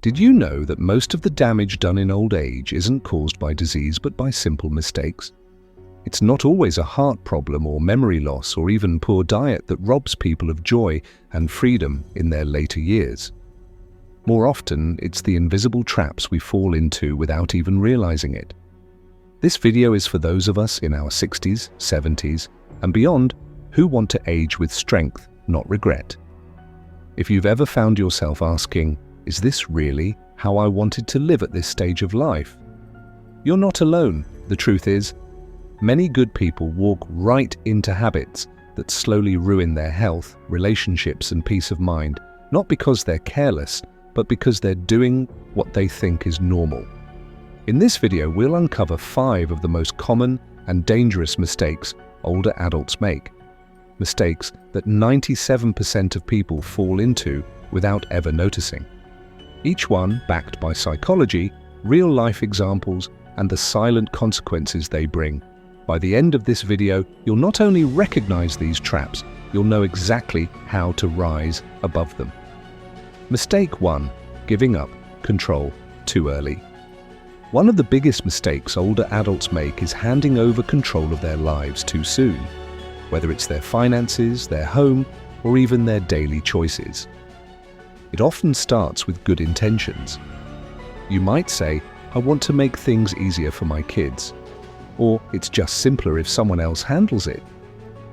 Did you know that most of the damage done in old age isn't caused by disease but by simple mistakes? It's not always a heart problem or memory loss or even poor diet that robs people of joy and freedom in their later years. More often, it's the invisible traps we fall into without even realizing it. This video is for those of us in our 60s, 70s, and beyond who want to age with strength, not regret. If you've ever found yourself asking, "Is this really how I wanted to live at this stage of life?" You're not alone. The truth is, many good people walk right into habits that slowly ruin their health, relationships, and peace of mind, not because they're careless, but because they're doing what they think is normal. In this video, we'll uncover 5 of the most common and dangerous mistakes older adults make. Mistakes that 97% of people fall into without ever noticing. Each one backed by psychology, real-life examples, and the silent consequences they bring. By the end of this video, you'll not only recognize these traps, you'll know exactly how to rise above them. Mistake 1. Giving up control too early. One of the biggest mistakes older adults make is handing over control of their lives too soon, whether it's their finances, their home, or even their daily choices. It often starts with good intentions. You might say, "I want to make things easier for my kids," or "It's just simpler if someone else handles it."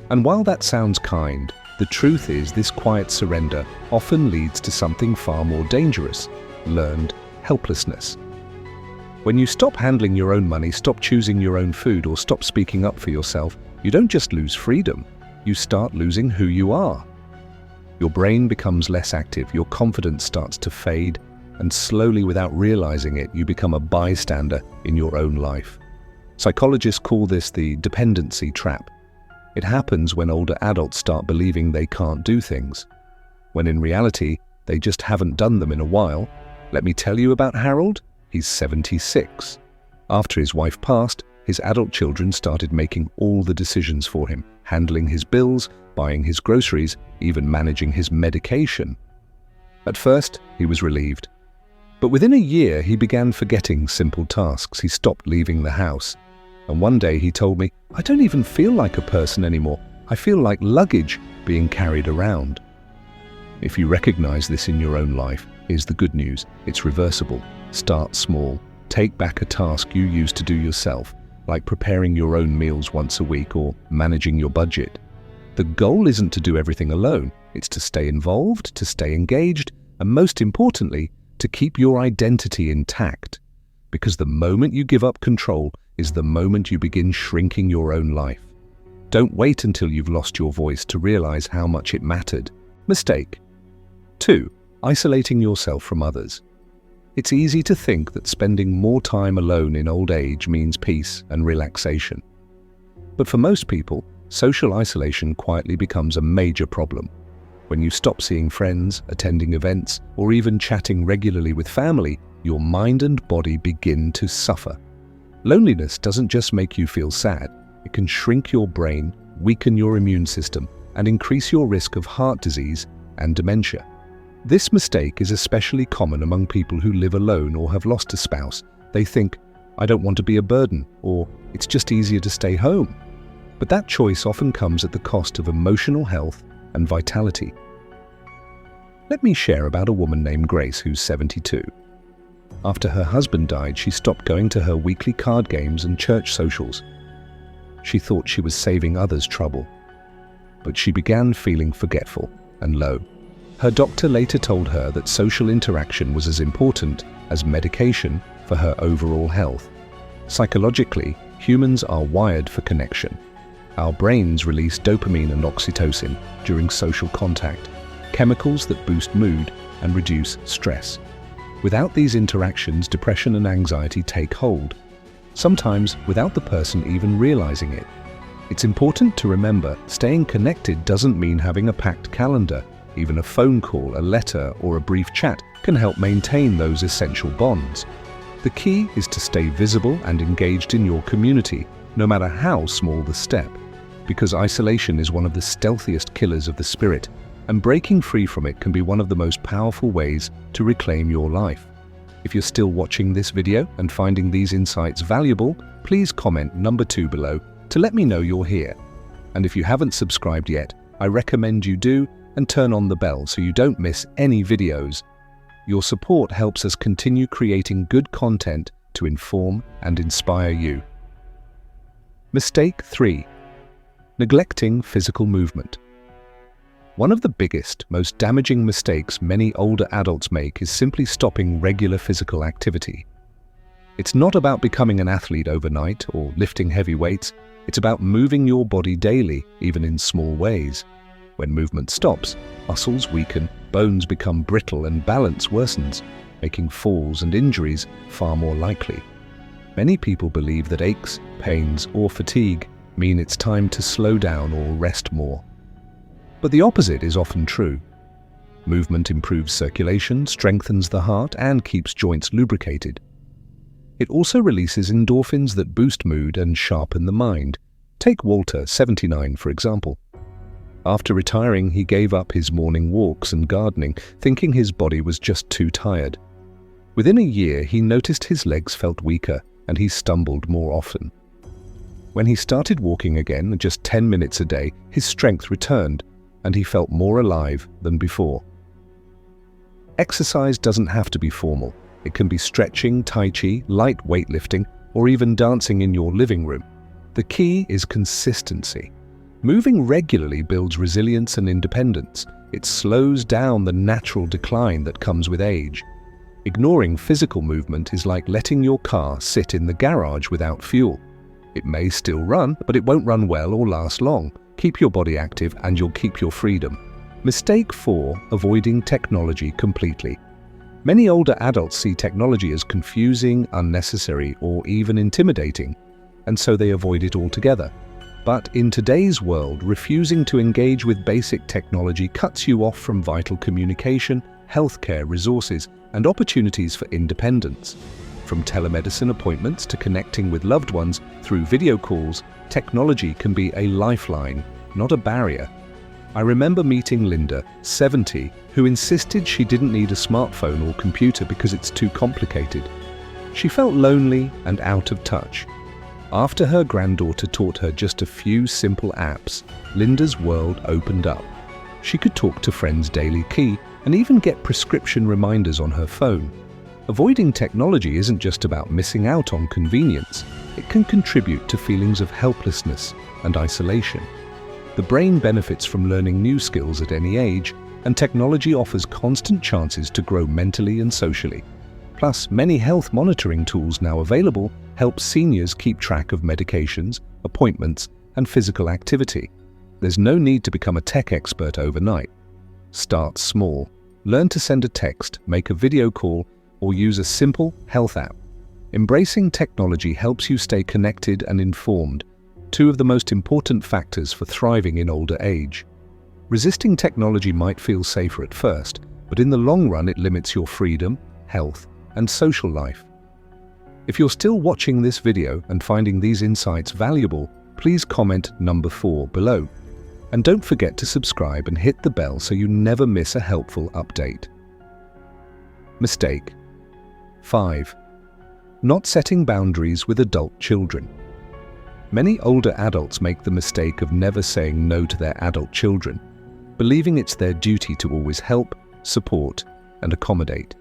And while that sounds kind, the truth is this quiet surrender often leads to something far more dangerous: learned helplessness. When you stop handling your own money, stop choosing your own food, or stop speaking up for yourself, you don't just lose freedom, you start losing who you are. Your brain becomes less active, your confidence starts to fade, and slowly, without realizing it, you become a bystander in your own life. Psychologists call this the dependency trap. It happens when older adults start believing they can't do things, when in reality, they just haven't done them in a while. Let me tell you about Harold. He's 76. After his wife passed, his adult children started making all the decisions for him, handling his bills, buying his groceries, even managing his medication. At first, he was relieved. But within a year, he began forgetting simple tasks. He stopped leaving the house. And one day he told me, "I don't even feel like a person anymore. I feel like luggage being carried around." If you recognize this in your own life, here's the good news. It's reversible. Start small. Take back a task you used to do yourself, like preparing your own meals once a week or managing your budget. The goal isn't to do everything alone. It's to stay involved, to stay engaged, and most importantly, to keep your identity intact. Because the moment you give up control is the moment you begin shrinking your own life. Don't wait until you've lost your voice to realize how much it mattered. Mistake 2. Isolating yourself from others. It's easy to think that spending more time alone in old age means peace and relaxation. But for most people, social isolation quietly becomes a major problem. When you stop seeing friends, attending events, or even chatting regularly with family, your mind and body begin to suffer. Loneliness doesn't just make you feel sad. It can shrink your brain, weaken your immune system, and increase your risk of heart disease and dementia. This mistake is especially common among people who live alone or have lost a spouse. They think, "I don't want to be a burden," or "It's just easier to stay home." But that choice often comes at the cost of emotional health and vitality. Let me share about a woman named Grace who's 72. After her husband died, she stopped going to her weekly card games and church socials. She thought she was saving others trouble, but she began feeling forgetful and low. Her doctor later told her that social interaction was as important as medication for her overall health. Psychologically, humans are wired for connection. Our brains release dopamine and oxytocin during social contact, chemicals that boost mood and reduce stress. Without these interactions, depression and anxiety take hold, sometimes without the person even realizing it. It's important to remember, staying connected doesn't mean having a packed calendar. Even a phone call, a letter, or a brief chat can help maintain those essential bonds. The key is to stay visible and engaged in your community, no matter how small the step, because isolation is one of the stealthiest killers of the spirit, and breaking free from it can be one of the most powerful ways to reclaim your life. If you're still watching this video and finding these insights valuable, please comment number 2 below to let me know you're here. And if you haven't subscribed yet, I recommend you do and turn on the bell so you don't miss any videos. Your support helps us continue creating good content to inform and inspire you. Mistake 3. Neglecting physical movement. One of the biggest, most damaging mistakes many older adults make is simply stopping regular physical activity. It's not about becoming an athlete overnight or lifting heavy weights. It's about moving your body daily, even in small ways. When movement stops, muscles weaken, bones become brittle, and balance worsens, making falls and injuries far more likely. Many people believe that aches, pains, or fatigue mean it's time to slow down or rest more. But the opposite is often true. Movement improves circulation, strengthens the heart, and keeps joints lubricated. It also releases endorphins that boost mood and sharpen the mind. Take Walter, 79, for example. After retiring, he gave up his morning walks and gardening, thinking his body was just too tired. Within a year, he noticed his legs felt weaker and he stumbled more often. When he started walking again, just 10 minutes a day, his strength returned and he felt more alive than before. Exercise doesn't have to be formal. It can be stretching, tai chi, light weightlifting, or even dancing in your living room. The key is consistency. Moving regularly builds resilience and independence. It slows down the natural decline that comes with age. Ignoring physical movement is like letting your car sit in the garage without fuel. It may still run, but it won't run well or last long. Keep your body active and you'll keep your freedom. Mistake 4. Avoiding technology completely. Many older adults see technology as confusing, unnecessary, or even intimidating, and so they avoid it altogether. But in today's world, refusing to engage with basic technology cuts you off from vital communication, healthcare resources, and opportunities for independence. From telemedicine appointments to connecting with loved ones through video calls, technology can be a lifeline, not a barrier. I remember meeting Linda, 70, who insisted she didn't need a smartphone or computer because it's too complicated. She felt lonely and out of touch. After her granddaughter taught her just a few simple apps, Linda's world opened up. She could talk to friends daily and even get prescription reminders on her phone. Avoiding technology isn't just about missing out on convenience. It can contribute to feelings of helplessness and isolation. The brain benefits from learning new skills at any age, and technology offers constant chances to grow mentally and socially. Plus, many health monitoring tools now available help seniors keep track of medications, appointments, and physical activity. There's no need to become a tech expert overnight. Start small. Learn to send a text, make a video call, or use a simple health app. Embracing technology helps you stay connected and informed, two of the most important factors for thriving in older age. Resisting technology might feel safer at first, but in the long run it limits your freedom, health, and social life. If you're still watching this video and finding these insights valuable, please comment number 4 below. And don't forget to subscribe and hit the bell so you never miss a helpful update. Mistake 5. Not setting boundaries with adult children. Many older adults make the mistake of never saying no to their adult children, believing it's their duty to always help, support, and accommodate.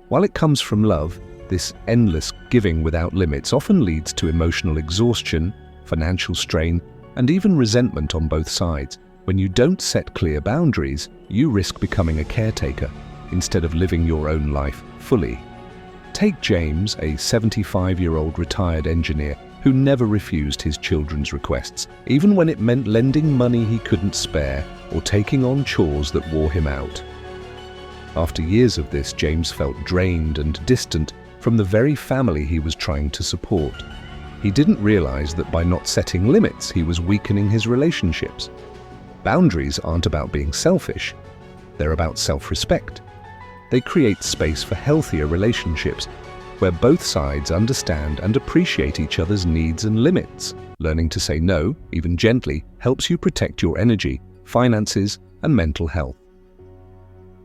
While it comes from love, this endless giving without limits often leads to emotional exhaustion, financial strain, and even resentment on both sides. When you don't set clear boundaries, you risk becoming a caretaker instead of living your own life fully. Take James, a 75-year-old retired engineer who never refused his children's requests, even when it meant lending money he couldn't spare or taking on chores that wore him out. After years of this, James felt drained and distant from the very family he was trying to support. He didn't realize that by not setting limits, he was weakening his relationships. Boundaries aren't about being selfish. They're about self-respect. They create space for healthier relationships, where both sides understand and appreciate each other's needs and limits. Learning to say no, even gently, helps you protect your energy, finances, and mental health.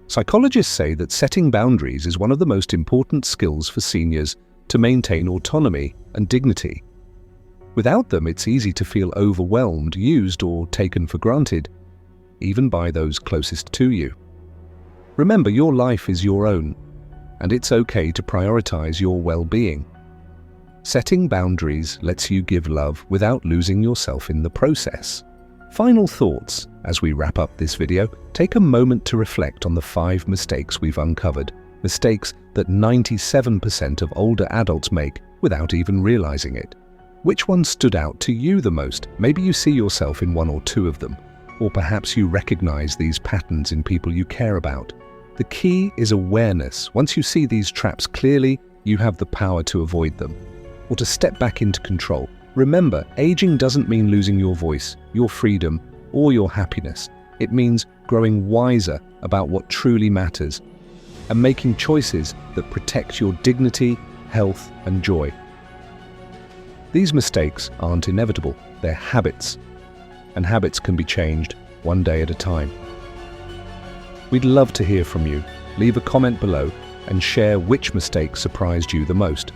Psychologists say that setting boundaries is one of the most important skills for seniors to maintain autonomy and dignity. Without them, it's easy to feel overwhelmed, used, or taken for granted, even by those closest to you. Remember, your life is your own, and it's okay to prioritize your well-being. Setting boundaries lets you give love without losing yourself in the process. Final thoughts as we wrap up this video. Take a moment to reflect on the 5 mistakes we've uncovered, mistakes that 97% of older adults make without even realizing it. Which one stood out to you the most? Maybe you see yourself in 1 or 2 of them, or perhaps you recognize these patterns in people you care about. The key is awareness. Once you see these traps clearly, you have the power to avoid them, or to step back into control. Remember, aging doesn't mean losing your voice, your freedom, or your happiness. It means growing wiser about what truly matters and making choices that protect your dignity, health, and joy. These mistakes aren't inevitable, they're habits, and habits can be changed one day at a time. We'd love to hear from you. Leave a comment below and share which mistake surprised you the most,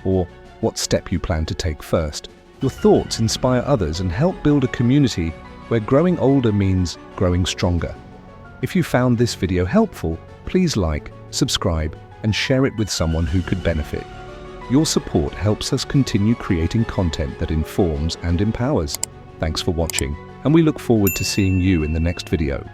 or what step you plan to take first. Your thoughts inspire others and help build a community where growing older means growing stronger. If you found this video helpful, please like, subscribe, and share it with someone who could benefit. Your support helps us continue creating content that informs and empowers. Thanks for watching, and we look forward to seeing you in the next video.